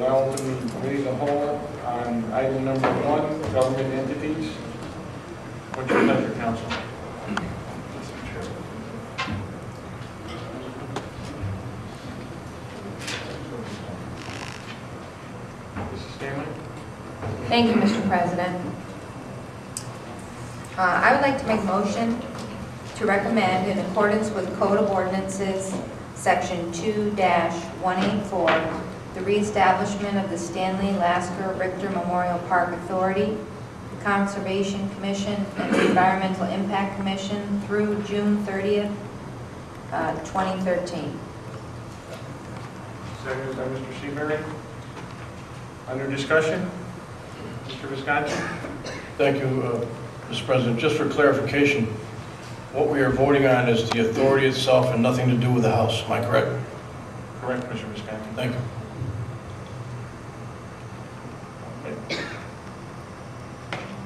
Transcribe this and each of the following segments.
now open the committee as a whole on item number 1, government entities. What's your pleasure, council? Mrs. Stanley? Thank you, Mr. President. I would like to make a motion to recommend, in accordance with Code of Ordinances, Section 2-184, the reestablishment of the Stanley Lasker Richter Memorial Park Authority, the Conservation Commission, and the Environmental Impact Commission through June 30th, 2013. Seconded by Mr. Seabury. Under discussion, Mr. Visconti. Thank you, Mr. President. Just for clarification, what we are voting on is the authority itself and nothing to do with the house. Am I correct? Correct, Mr. Visconti. Thank you.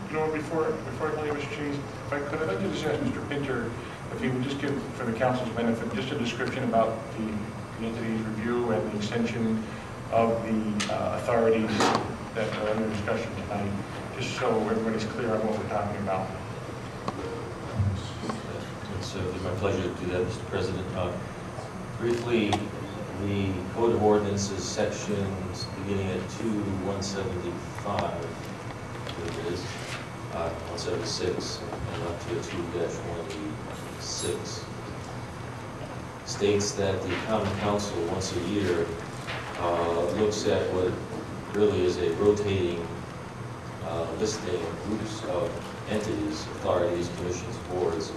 You know, before I tell you, Mr. Cheese, if I could, I'd like to just ask Mr. Pinter if he would just give, for the council's benefit, just a description about the entities review and the extension of the authorities that are under discussion tonight, just so everybody's clear on what we're talking about. It's my pleasure to do that, Mr. President. Briefly, the Code of Ordinances sections beginning at 2-175, I believe it is, 176, and up to 2-186, states that the Common Council once a year looks at what really is a rotating listing of groups of entities, authorities, commissions, boards.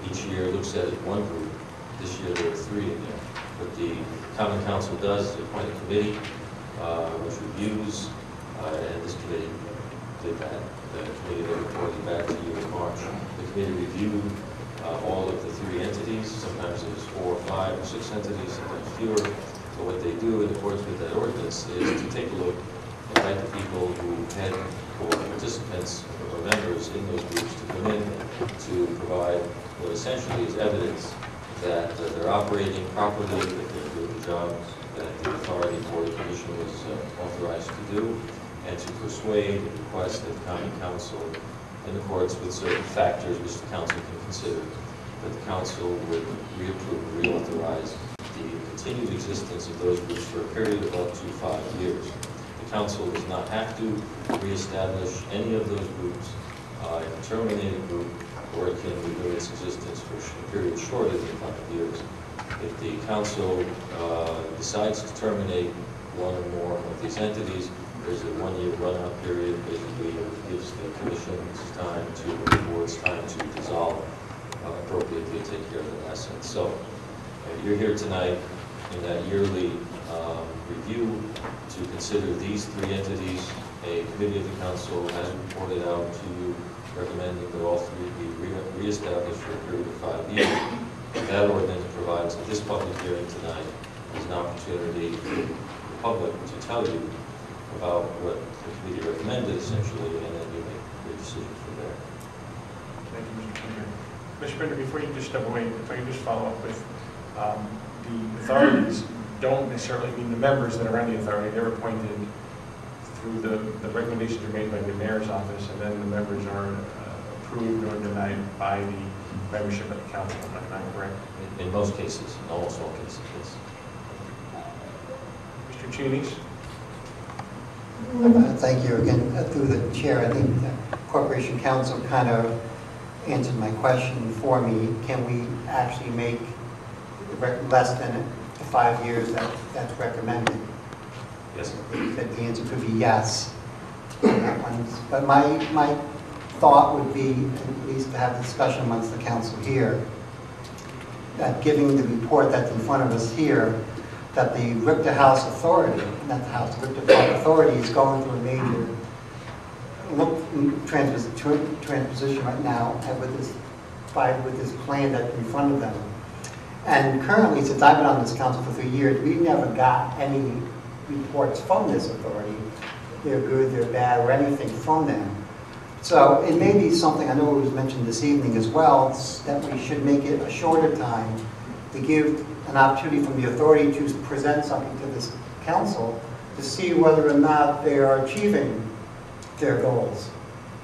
Each year looks at one group. This year there are 3 in there. What the Common Council does is appoint a committee which reviews, and this committee did that. The committee that reported back to you in March. The committee reviewed all of the 3 entities. Sometimes there's 4 or 5 or 6 entities, sometimes fewer. So what they do in accordance with that ordinance is to take a look, invite the people who head or participants or members in those groups to come in to provide what essentially is evidence that they're operating properly, that they're doing the job that the authority or the commission was authorized to do, and to persuade and request that the Common Council, in accordance with certain factors which the Council can consider, that the Council would reapprove, reauthorize the continued existence of those groups for a period of up to 5 years. The Council does not have to reestablish any of those groups, terminate a group, or it can renew its existence for a period shorter than 5 years. If the Council decides to terminate one or more of these entities, there's a 1-year run-out period. Basically, it gives the Commission time to, or the board's time to dissolve appropriately and take care of the assets. So, you're here tonight in that yearly review to consider these 3 entities. A committee of the Council has reported out to you recommending that all 3 be reestablished for a period of 5 years. That ordinance provides that this public hearing tonight is an opportunity for the public to tell you about what the committee recommended, essentially, and then you make your decision from there. Thank you, Mr. Pinter. Mr. Pinter, before you just step away, if I can just follow up with the authorities don't necessarily mean the members that are on the authority. They're appointed through the recommendations are made by the mayor's office, and then the members are approved or denied by the membership of the council. Am I correct? In most cases, in almost all cases, yes. Mr. Cheney's? Thank you again. Through the chair, I think the Corporation Council kind of answered my question for me. Can we actually make less than the 5 years that's recommended? Yes. That the answer could be yes on that one. But my thought would be, at least to have a discussion amongst the council here, that giving the report that's in front of us here, that the Richter House Authority, not the House, the Richter Park Authority is going through a major transposition right now with this plan that's in front of them. And currently, since I've been on this council for 3 years, we've never got any reports from this authority. They're good, they're bad, or anything from them. So it may be something, I know it was mentioned this evening as well, that we should make it a shorter time to give an opportunity from the authority to present something to this council to see whether or not they are achieving their goals.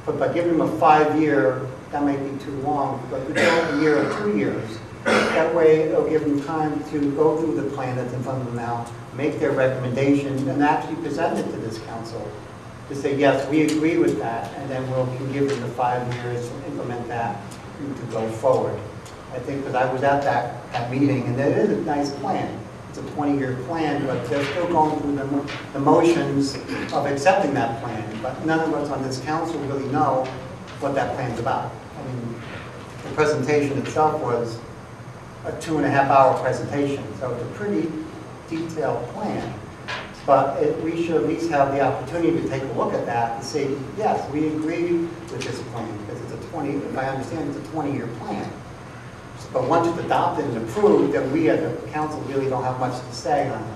But by giving them a 5-year, that may be too long, but we go a year or 2 years. That way, it'll give them time to go through the plan that's in front of them now, make their recommendation, and actually present it to this council to say, yes, we agree with that, and then we'll give them the 5 years to implement that and to go forward. I think, because I was at that meeting, and it is a nice plan. It's a 20-year plan, but they're still going through the motions of accepting that plan. But none of us on this council really know what that plan's about. I mean, the presentation itself was a 2.5-hour presentation, so it's a pretty detailed plan. But we should at least have the opportunity to take a look at that and say, yes, we agree with this plan, because it's a 20, if I understand, it's a 20-year plan. But once it's adopted and approved, then we as a council really don't have much to say on it.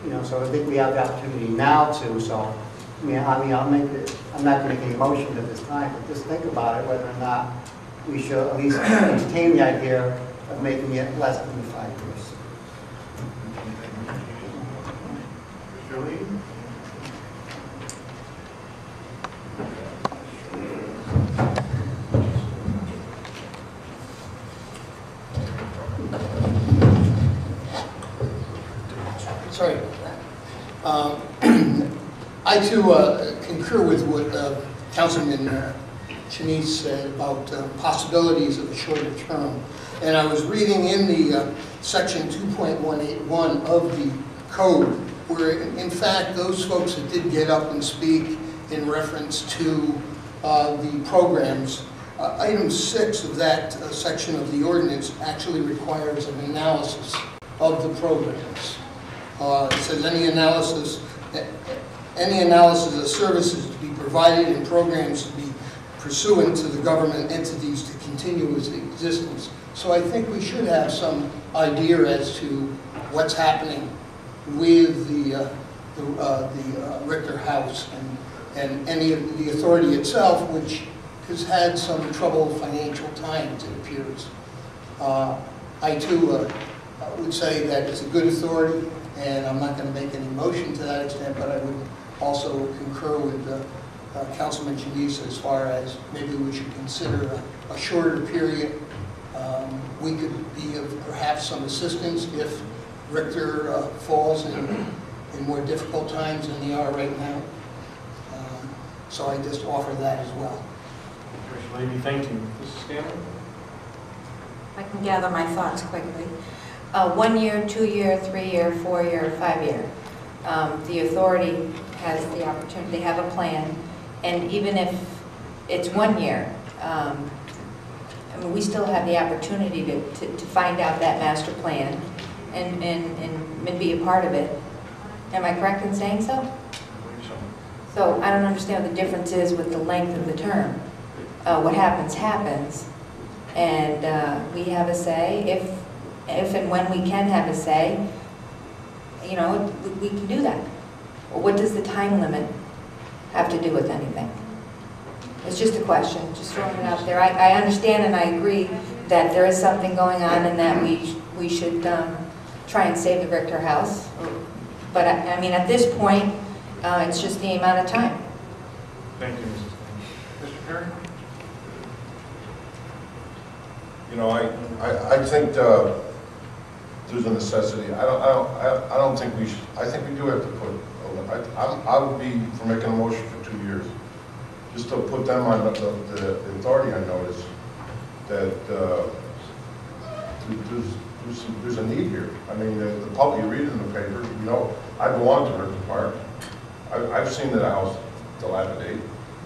You know, so I think we have the opportunity now to, so, I'm not going to make any motion at this time, but just think about it, whether or not we should at least entertain the idea of making it less than the 5 years. Mr. Lee? Sorry. I too concur with what Councilman Shanice said about possibilities of a shorter term. And I was reading in the section 2.181 of the code, where in fact those folks that did get up and speak in reference to the programs, item 6 of that section of the ordinance actually requires an analysis of the programs. It says any analysis of services to be provided and programs to be pursuant to the government entities to continue its existence. So I think we should have some idea as to what's happening with the Richter House and any of the authority itself, which has had some troubled financial times, it appears. I too would say that it's a good authority, and I'm not going to make any motion to that extent, but I would also concur with Councilman Shanice as far as maybe we should consider a shorter period. We could be of perhaps some assistance if Richter falls in more difficult times than they are right now. So I just offer that as well. Mr. Levy, thank you. Mrs. Stanley? I can gather my thoughts quickly. 1 year, 2 year, 3 year, 4 year, 5 year. The authority has the opportunity, they have a plan, and even if it's 1 year, I mean, we still have the opportunity to find out that master plan and be a part of it. Am I correct in saying so? I believe so. So I don't understand what the difference is with the length of the term. What happens, happens, and we have a say. If and when we can have a say, you know, we can do that. What does the time limit have to do with anything? It's just a question, just throwing it out there. I understand and I agree that there is something going on and that we should try and save the Richter House. But I mean, at this point, it's just the amount of time. Thank you, Mrs. Stanley. Mr. Perry? You know, I think there's a necessity. I don't think we should. I think we do have to put. I would be for making a motion for 2 years, just to put them on the authority on notice that there's a need here. I mean, the public, you read it in the paper. You know, I belong to Richter Park. I've seen the house dilapidate,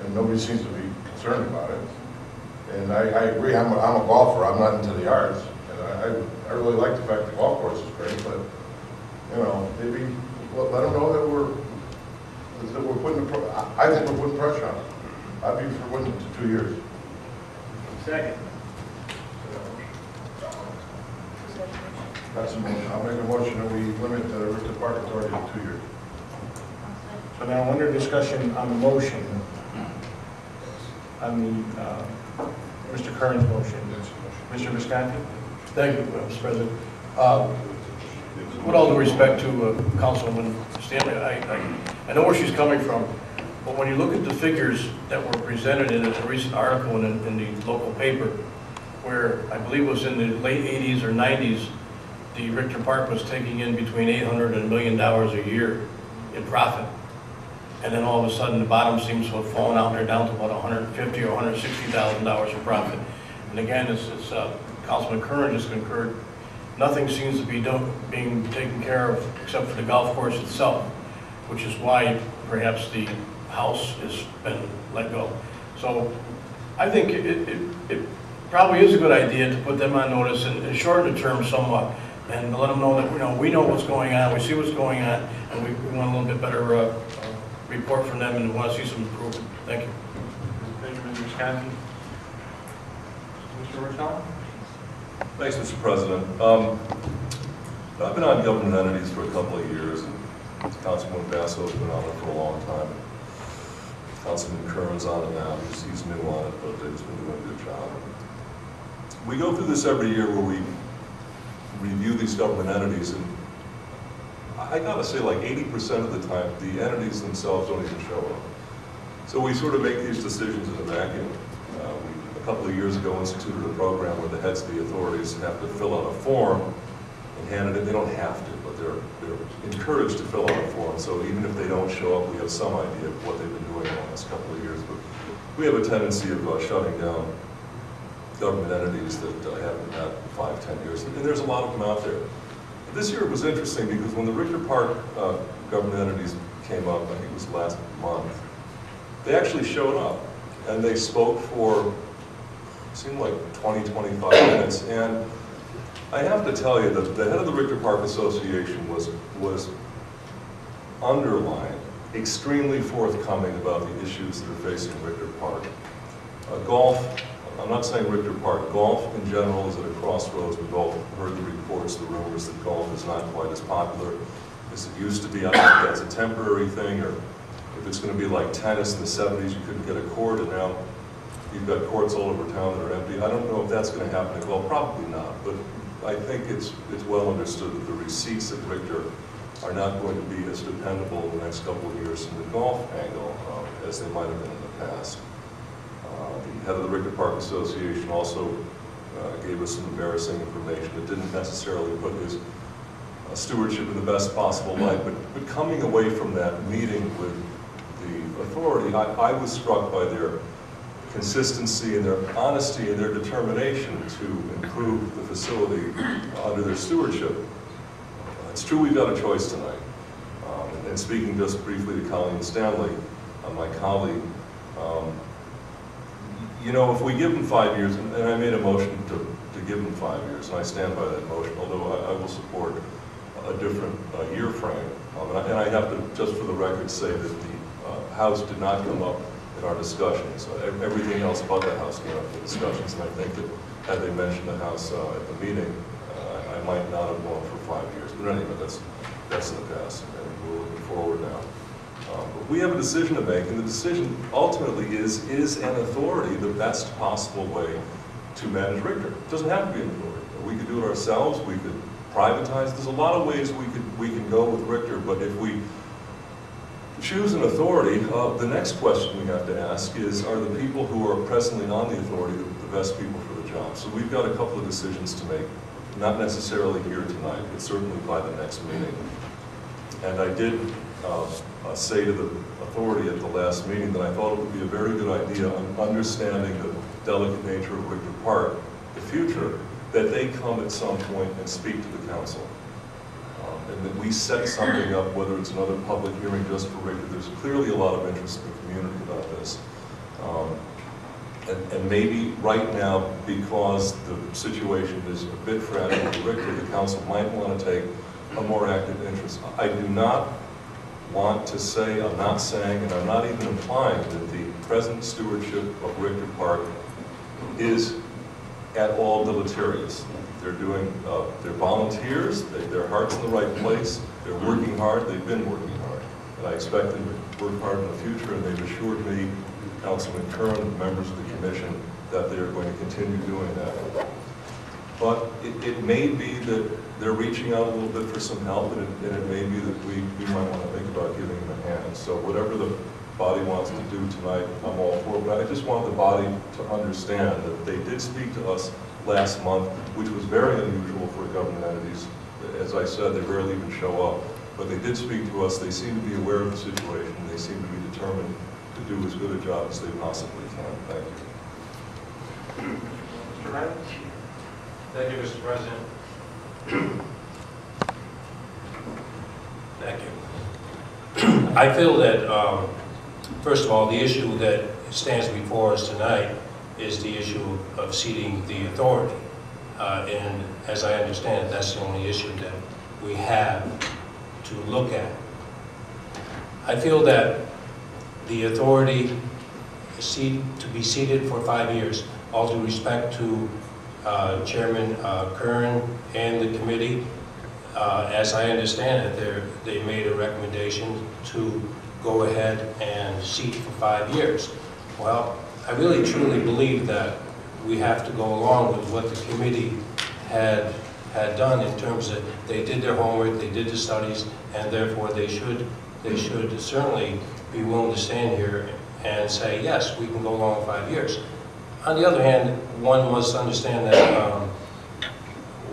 and nobody seems to be concerned about it. And I agree. I'm a golfer. I'm not into the arts, and I really like the fact the golf course is great. But you know, maybe let them know that we're putting. I think we're putting pressure on them. I'd be for putting it to 2 years. Second. That's a motion. I'll make a motion that we limit the Richter Park authority to 2 years. So now under discussion on the motion, on the Mr. Curran's motion, Mr. Visconti? Thank you, Mr. President. With all due respect to Councilwoman Stanley, I know where she's coming from, but when you look at the figures that were presented in a recent article in the local paper, where I believe it was in the late 80s or 90s, the Richter Park was taking in between $800 and $1 million a year in profit. And then all of a sudden, the bottom seems to have fallen out, and they're down to about $150,000 or $160,000 in profit. And again, as Councilman Curran just concurred, nothing seems to be being taken care of except for the golf course itself, which is why perhaps the house has been let go. So I think it probably is a good idea to put them on notice and shorten the term somewhat, and let them know that we know what's going on, we see what's going on, and we want a little bit better report from them, and want to see some improvement. Thank you. Thank you, Mr. Visconti. Mr. Rochelle? Thanks, Mr. President. I've been on government entities for a couple of years, and Councilman Basso's been on it for a long time. Councilman Curran's on it now. He's new on it, but he's been doing a good job. We go through this every year where we review these government entities, and I gotta say, like 80% of the time, the entities themselves don't even show up. So we sort of make these decisions in a vacuum. A couple of years ago, instituted a program where the heads of the authorities have to fill out a form and hand it in. They don't have to, but they're encouraged to fill out a form. So even if they don't show up, we have some idea of what they've been doing in the last couple of years. But we have a tendency of shutting down government entities that haven't had 5-10 years, and there's a lot of them out there. But this year it was interesting because when the Richter Park government entities came up, I think it was last month, they actually showed up and they spoke for, it seemed like 20-25 minutes, and I have to tell you that the head of the Richter Park Association was underlined, extremely forthcoming about the issues that are facing Richter Park. Golf, I'm not saying Richter Park, golf in general is at a crossroads. We've all heard the reports, the rumors that golf is not quite as popular as it used to be. I don't know if that's a temporary thing, or if it's going to be like tennis in the 70s, you couldn't get a court, and now you've got courts all over town that are empty. I don't know if that's going to happen at golf, probably not, but I think it's well understood that the receipts at Richter are not going to be as dependable in the next couple of years from the golf angle as they might have been in the past. The head of the Richter Park Association also gave us some embarrassing information that didn't necessarily put his stewardship in the best possible light, but coming away from that meeting with the authority, I was struck by their consistency and their honesty and their determination to improve the facility under their stewardship. It's true we've got a choice tonight. And speaking just briefly to Colleen Stanley, my colleague, you know, if we give them 5 years, and I made a motion to give them 5 years, and I stand by that motion, although I will support a different year frame. And I have to, just for the record, say that the House did not come up in our discussions. Everything else about the House came up in the discussions, and I think that had they mentioned the House at the meeting, I might not have gone for 5 years. But anyway, that's in the past, and we're looking forward now. But we have a decision to make, and the decision ultimately is an authority the best possible way to manage Richter? It doesn't have to be an authority. We could do it ourselves, we could privatize. There's a lot of ways we can go with Richter, but if we choose an authority, the next question we have to ask is, are the people who are presently on the authority the best people for the job? So we've got a couple of decisions to make, not necessarily here tonight, but certainly by the next meeting. And I did say to the authority at the last meeting that I thought it would be a very good idea, understanding the delicate nature of Richter Park, the future, that they come at some point and speak to the council. And that we set something up, whether it's another public hearing just for Richter. There's clearly a lot of interest in the community about this. And maybe right now, because the situation is a bit fragile for Richter, the council might want to take a more active interest. I do not want to say, I'm not saying, and I'm not even implying that the present stewardship of Richter Park is at all deleterious. They're doing, they're volunteers, their heart's in the right place, they're working hard, they've been working hard. And I expect them to work hard in the future, and they've assured me, Councilman Curran, members of the commission, that they are going to continue doing that. But it may be that they're reaching out a little bit for some help, and it may be that we might want to think about giving them a hand. So whatever the body wants to do tonight, I'm all for it. But I just want the body to understand that they did speak to us last month, which was very unusual for government entities. As I said, they rarely even show up. But they did speak to us. They seem to be aware of the situation. They seem to be determined to do as good a job as they possibly can. Thank you. Mr. Riley? Thank you, Mr. President. Thank you. I feel that, first of all, the issue that stands before us tonight is the issue of seating the authority. And as I understand it, that's the only issue that we have to look at. I feel that the authority to be seated for 5 years, all due respect to Chairman Curran and the committee, as I understand it, they made a recommendation to go ahead and seat for 5 years. Well, I really truly believe that we have to go along with what the committee had done in terms of they did their homework, they did the studies, and therefore they should certainly be willing to stand here and say, yes, we can go along 5 years. On the other hand, one must understand that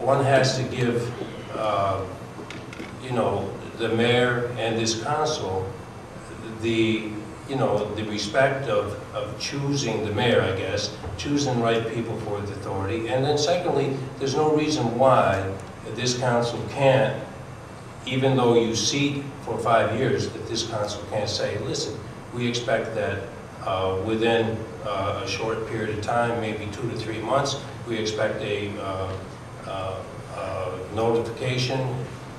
one has to give, you know, the mayor and this council the respect of choosing the mayor, I guess, choosing the right people for the authority. And then secondly, there's no reason why this council can't, even though you seat for 5 years, that this council can't say, listen, we expect that within a short period of time, maybe 2 to 3 months, we expect a notification,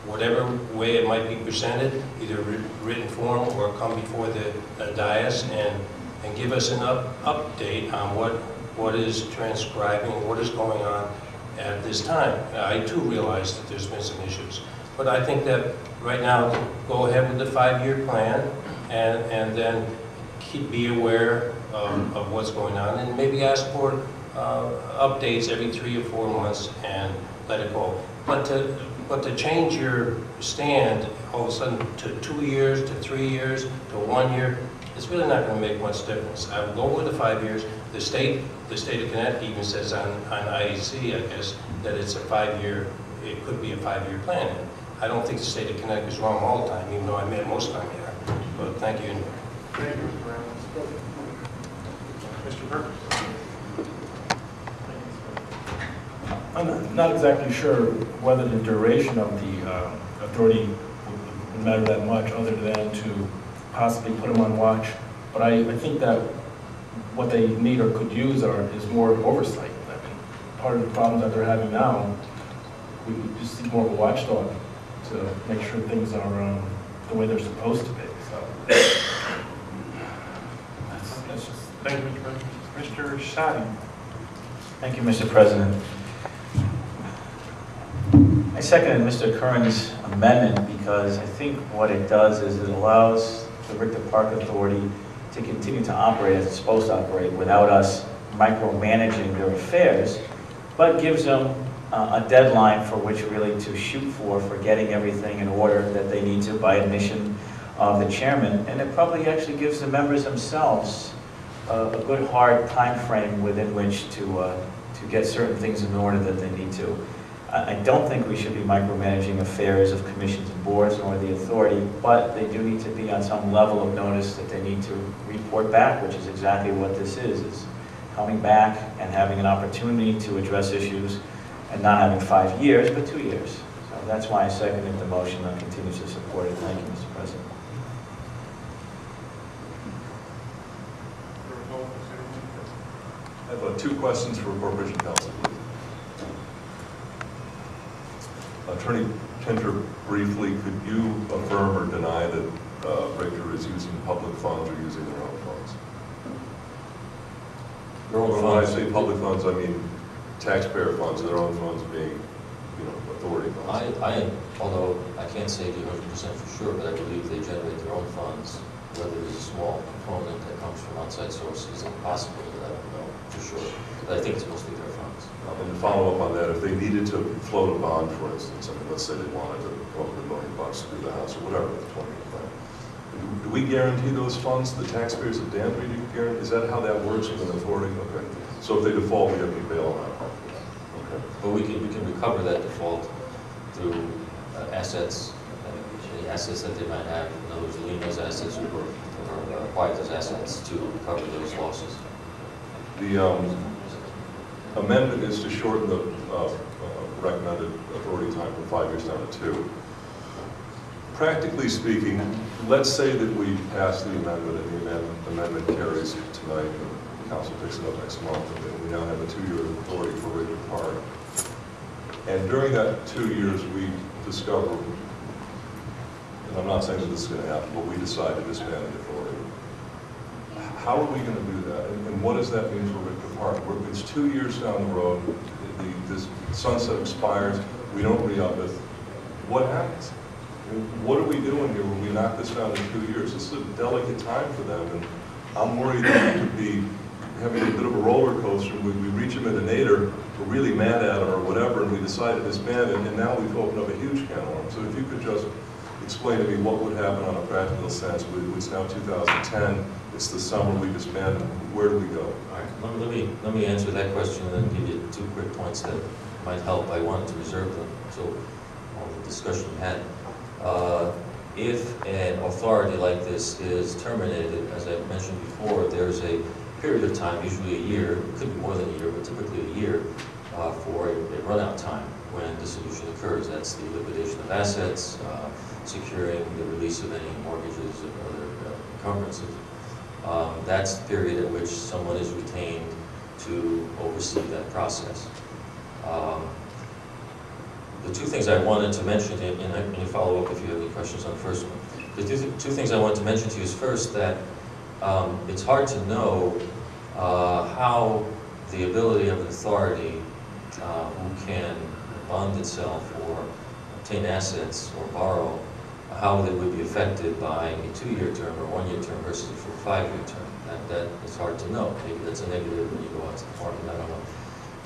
whatever way it might be presented, either written form or come before the dais and give us an update on what is transcribing, what is going on at this time. I too realize that there's been some issues, but I think that right now, go ahead with the 5-year plan and then be aware of what's going on, and maybe ask for updates every 3 or 4 months and let it go. But to change your stand all of a sudden to 2 years, to 3 years, to 1 year, it's really not going to make much difference. I would go with the 5 years. The state of Connecticut even says on IEC, I guess, that it's a 5-year, it could be a 5-year plan. And I don't think the state of Connecticut is wrong all the time, even though I admit most of the time they are. But thank you anyway. Thank you, Mr. Brown. Mr. Burke? I'm not exactly sure whether the duration of the authority would matter that much, other than to possibly put them on watch. But I think that what they need or could use is more oversight. I mean, part of the problems that they're having now, we just need more of a watchdog to make sure things are the way they're supposed to be. So that's just. Thank you, Mr. Burke. Mr. Sadi? Thank you, Mr. President. I seconded Mr. Curran's amendment because I think what it does is it allows the Richter Park Authority to continue to operate as it's supposed to operate without us micromanaging their affairs, but gives them a deadline for which really to shoot for getting everything in order that they need to by admission of the chairman. And it probably actually gives the members themselves a good hard time frame within which to get certain things in order that they need to. I don't think we should be micromanaging affairs of commissions and boards nor the authority, but they do need to be on some level of notice that they need to report back, which is exactly what this is coming back and having an opportunity to address issues and not having 5 years, but 2 years. So that's why I seconded the motion and continue to support it. Thank you, Mr. President. I have 2 questions for Corporation Counsel, please. Attorney Tinter, briefly, could you affirm or deny that Richter is using public funds or using their own funds? Their own When funds. I say public funds, I mean taxpayer funds, their own funds being, authority funds. Although I can't say to you 100% for sure, but I believe they generate their own funds. Whether there's a small component that comes from outside sources, it's possible, but I don't know for sure. But I think it's mostly their funds. funds. And to follow up on that, if they needed to float a bond, for instance, I mean, let's say they wanted to come up with $1 million to do the house or whatever, the 20-year plan. Do we guarantee those funds to the taxpayers of Danbury? Is that how that works with an authority? Okay. So if they default, we have to bail them out. Okay. But we can recover that default through assets, any assets that they might have, in other words, lien those assets or acquire those assets to recover those losses. The amendment is to shorten the recommended authority time from 5 years down to 2. Practically speaking, let's say that we pass the amendment and the amendment carries tonight, and the council picks it up next month, and we now have a 2-year authority for Richter Park. And during that 2 years, we discover, and I'm not saying that this is going to happen, but we decide to disband the authority. How are we going to do that? And what does that mean for Richter Park? It's 2 years down the road, this sunset expires, we don't re-up it. What happens? What are we doing here when we knock this down in 2 years? This is a delicate time for them, and I'm worried that we could be having a bit of a roller coaster. We reach them in a nadir, we're really mad at them or whatever, and we decide to disband it, and now we've opened up a huge can of worms. So if you could just explain to me what would happen on a practical sense. It's now 2010, it's the summer, we disband, where do we go? All right, let me answer that question and then give you 2 quick points that might help. I wanted to reserve them until all the discussion we had. If an authority like this is terminated, as I mentioned before, there's a period of time, usually a year, it could be more than a year, but typically a year, for a run-out time when dissolution occurs. That's the liquidation of assets, securing the release of any mortgages or other encumbrances. That's the period at which someone is retained to oversee that process. The 2 things I wanted to mention, and you follow up if you have any questions on the first one. The 2 things I wanted to mention to you is first that it's hard to know how the ability of an authority who can bond itself or obtain assets or borrow, how they would be affected by a 2-year term or 1-year term versus a 5-year term. That is hard to know. Maybe that's a negative when you go out to the market, I don't know.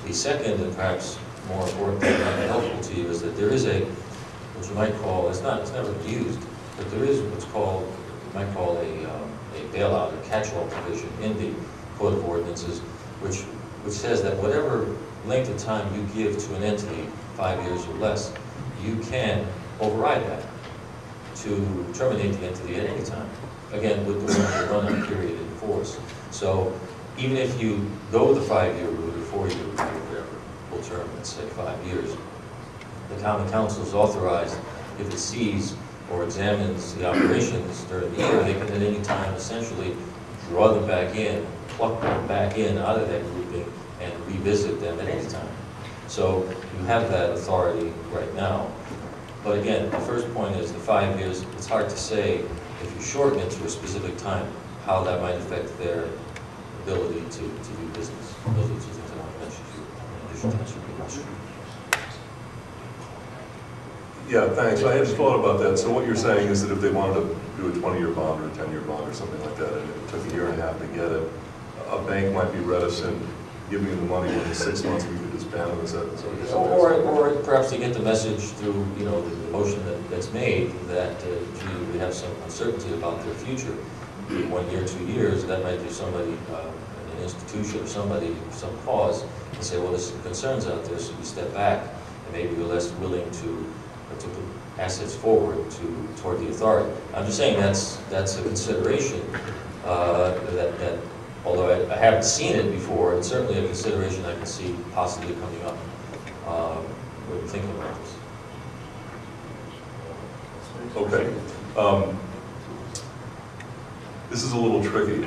The second, and perhaps more important and helpful to you, is that there is a, what you might call, it's never used, but there is what's called, you might call a bailout, a catch-all provision in the Code of Ordinances, which says that whatever length of time you give to an entity, 5 years or less, you can override that to terminate the entity at any time. Again, with the run-out period in force. So even if you go the 5-year route or 4-year route, or whatever full term, let's say 5 years, the Common Council is authorized, if it sees or examines the operations during the year, they can at any time essentially draw them back in, pluck them back in out of that grouping, and revisit them at any time. So you have that authority right now. But again, the first point is the 5 years, it's hard to say if you shorten it to a specific time, how that might affect their ability to do business. Those are the 2 things I want to mention to you in addition to answering your question. Yeah, thanks. I had thought about that. So what you're saying is that if they wanted to do a 20-year bond or a 10-year bond or something like that, and it took a year and a half to get it, a bank might be reticent giving you the money within 6 months we could disband them. Is that what you're saying? Or perhaps to get the message through, the motion that's made that we have some uncertainty about their future. 1 year, 2 years, that might give somebody, an institution or somebody, some pause and say, well, there's some concerns out there, so we step back and maybe we're less willing to put assets forward toward the authority. I'm just saying that's a consideration that although I haven't seen it before, it's certainly a consideration I can see possibly coming up when you're thinking about this. Okay. This is a little tricky.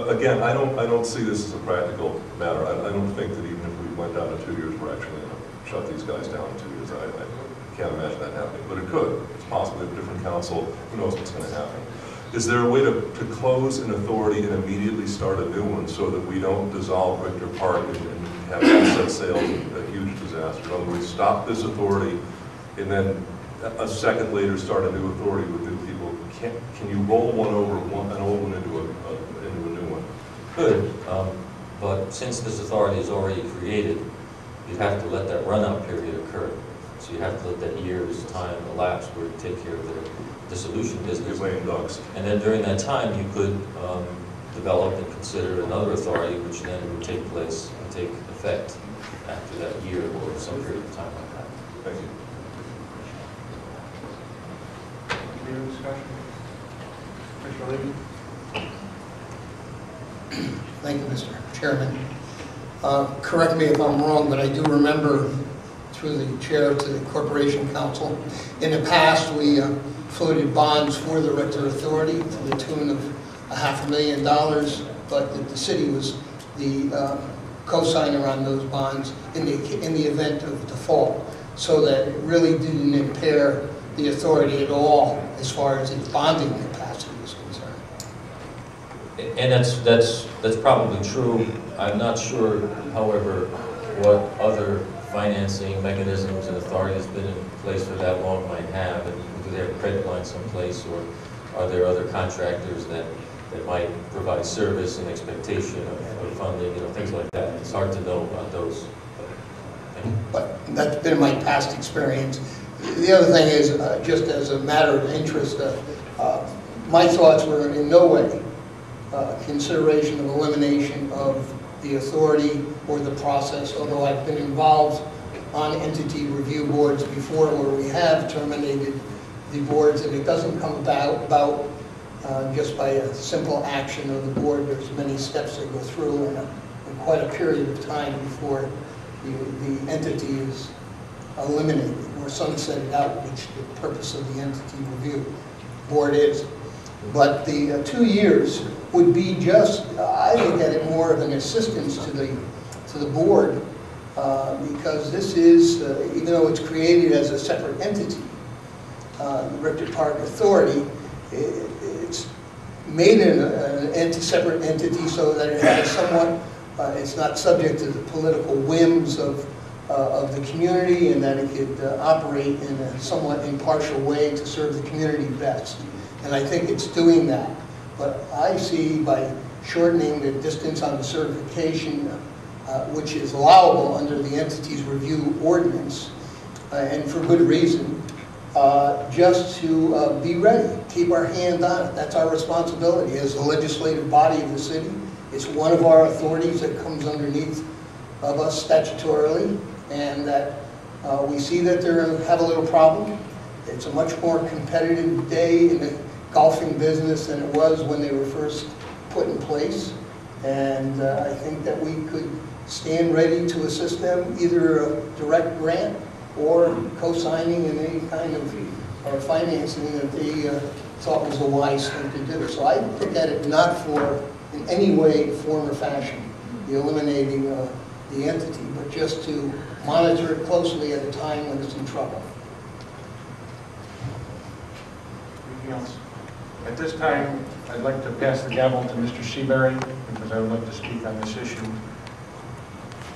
Again, I don't see this as a practical matter. I don't think that even if we went down to 2 years, we're actually going to shut these guys down in 2 years. I can't imagine that happening, but it could. It's possible a different council, who knows what's going to happen. Is there a way to close an authority and immediately start a new one so that we don't dissolve Richter Park and have asset sales and a huge disaster? In other words, stop this authority and then a second later start a new authority with new people. Can you roll an old one into a new one? Good, but since this authority is already created, you have to let that run-out period occur. So you have to let that year's time elapse where you take care of the dissolution business. Lame ducks. And then during that time, you could develop and consider another authority, which then would take effect after that year or some period of time like that. Thank you. Any other discussion? Commissioner Levy? Thank you, Mr. Chairman. Correct me if I'm wrong, but I do remember through the chair to the Corporation Council, in the past we floated bonds for the Richter Authority to the tune of $500,000, but the city was the co-signer on those bonds in the event of default, so that it really didn't impair the authority at all as far as its bonding capacity is concerned. And that's probably true. I'm not sure, however, what other financing mechanisms and authorities been in place for that long might have. And do they have a credit line someplace, or are there other contractors that might provide service and expectation of funding, things like that. It's hard to know about those. But that's been my past experience. The other thing is, just as a matter of interest, my thoughts were in no way consideration of elimination of the authority or the process, although I've been involved on entity review boards before where we have terminated the boards, and it doesn't come about just by a simple action of the board. There's many steps that go through and quite a period of time before the entity is eliminated or sunsetted out, which the purpose of the entity review board is. But the 2 years would be just, I look at it more of an assistance to the board, because this is, even though it's created as a separate entity, the Richter Park Authority, it's made a separate entity so that it has somewhat, it's not subject to the political whims of the community, and that it could operate in a somewhat impartial way to serve the community best. And I think it's doing that. But I see by shortening the distance on the certification, which is allowable under the entity's review ordinance, and for good reason, just to be ready, keep our hand on it. That's our responsibility as the legislative body of the city. It's one of our authorities that comes underneath of us statutorily, and that we see that they have a little problem. It's a much more competitive day in the golfing business than it was when they were first put in place, and I think that we could stand ready to assist them, either a direct grant or co-signing in any kind of financing that they thought was a wise thing to do. So I look at it not for, in any way, form or fashion, the eliminating the entity, but just to monitor it closely at a time when it's in trouble. Anything else? At this time, I'd like to pass the gavel to Mr. Seabury, because I would like to speak on this issue.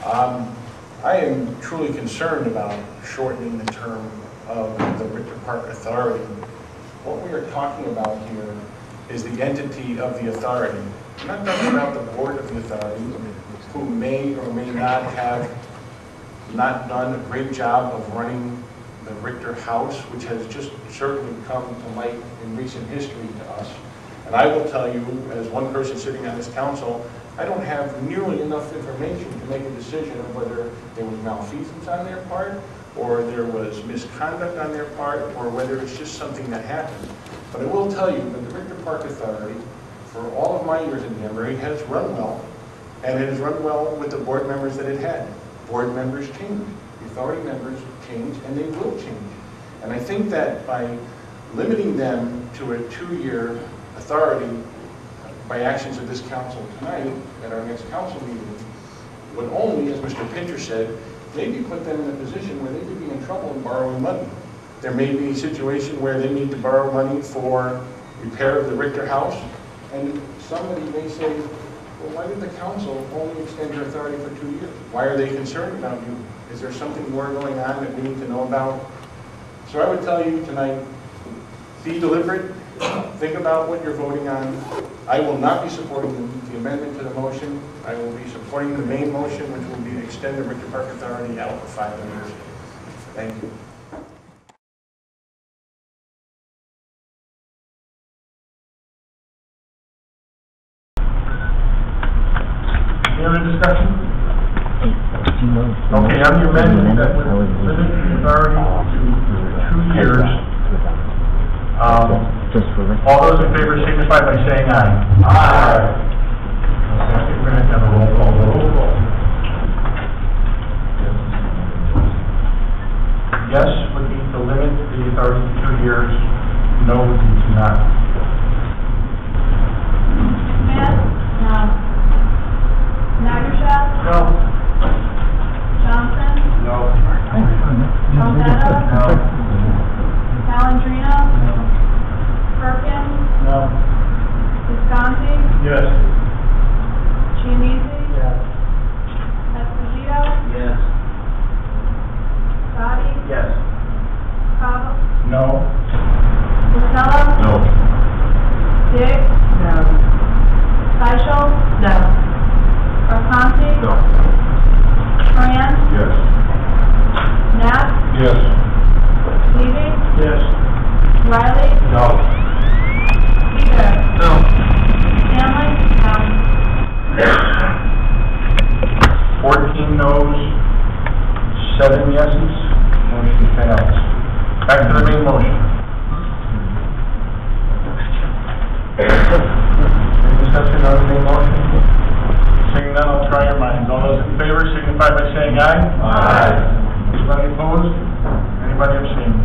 I am truly concerned about shortening the term of the Richter Park Authority. What we are talking about here is the entity of the authority. I'm not talking about the board of the authority, who may or may not have not done a great job of running the Richter House, which has just certainly come to light in recent history to us. And I will tell you, as one person sitting on this council, I don't have nearly enough information to make a decision of whether there was malfeasance on their part, or there was misconduct on their part, or whether it's just something that happened. But I will tell you that the Richter Park Authority, for all of my years in Danbury, has run well, and it has run well with the board members that it had. Board members change, the authority members change, and they will change. And I think that by limiting them to a 2-year authority by actions of this council tonight, at our next council meeting, would only, as Mr. Pinter said, maybe put them in a position where they could be in trouble in borrowing money. There may be a situation where they need to borrow money for repair of the Richter House, and somebody may say, well, why did the council only extend your authority for 2 years? Why are they concerned about you? Is there something more going on that we need to know about? So I would tell you tonight, be deliberate, think about what you're voting on. I will not be supporting the amendment to the motion. I will be supporting the main motion, which will be extend the Richter Park Authority out for 5 years. Thank you. Any other discussion? Okay, on the amendment that would limit the authority to 2 years. All those in favor signify by saying aye. Aye. Okay, I think we're going to have a roll call. Yes would be to limit the authority to 2 years. No would be to not. Smith? No. Nagershaw? No. Johnson? No. Rosetta? No. Calandrino? Perkins? No. Visconti? Yes. Chianese? Yes. Esposito? Yes. Gotti? Yes. Cabo? No. Rosella? No. Diggs? No. Seishel? No. Arconti? No. Tran? Yes. Knapp? Yes. Levy? Yes. Riley? No. Peter? No. Stanley? No. 14 noes, 7 yeses, motion fails. Back to the main motion. Any discussion on the main motion? Seeing none, I'll try your minds. All those in favor signify by saying aye. Aye. Anybody opposed? Anybody abstained?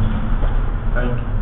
Thank you.